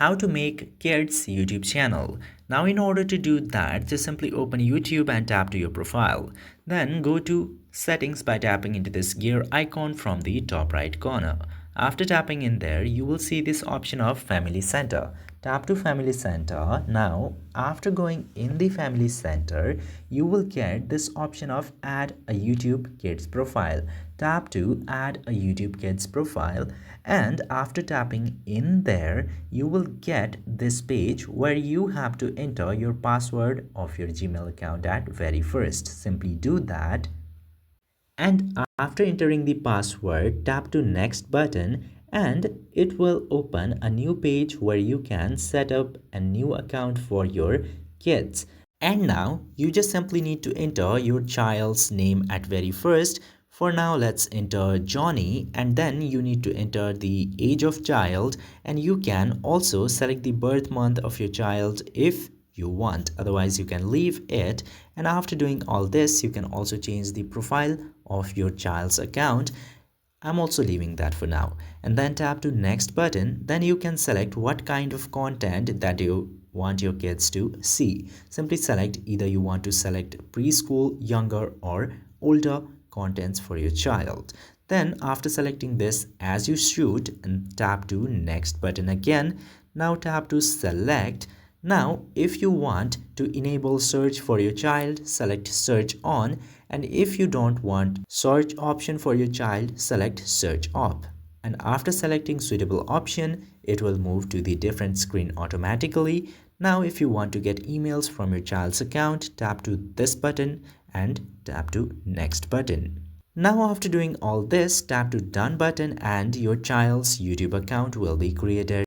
how to make kids YouTube channel. Now in order to do that, just simply open YouTube and tap to your profile. Then go to settings by tapping into this gear icon from the top right corner. After tapping in there, you will see this option of Family Center. Tap to Family Center. Now, after going in the Family Center, you will get this option of Add a YouTube Kids Profile. Tap to Add a YouTube Kids Profile, and after tapping in there, you will get this page where you have to enter your password of your Gmail account at very first. Simply do that. And after entering the password, tap to next button and it will open a new page where you can set up a new account for your kids. And now you just simply need to enter your child's name at very first. For now, let's enter Johnny, and then you need to enter the age of child, and you can also select the birth month of your child if you want. Otherwise, you can leave it. And after doing all this, you can also change the profile of your child's account. I'm also leaving that for now. And then tap to next button. Then you can select what kind of content that you want your kids to see. Simply select either you want to select preschool, younger or older contents for your child. Then after selecting this as you should, and tap to next button again. Now tap to select. Now, if you want to enable search for your child, select search on, and if you don't want search option for your child, select search off. And after selecting suitable option, it will move to the different screen automatically. Now, if you want to get emails from your child's account, tap to this button and tap to next button. Now, after doing all this, tap to done button and your child's YouTube account will be created.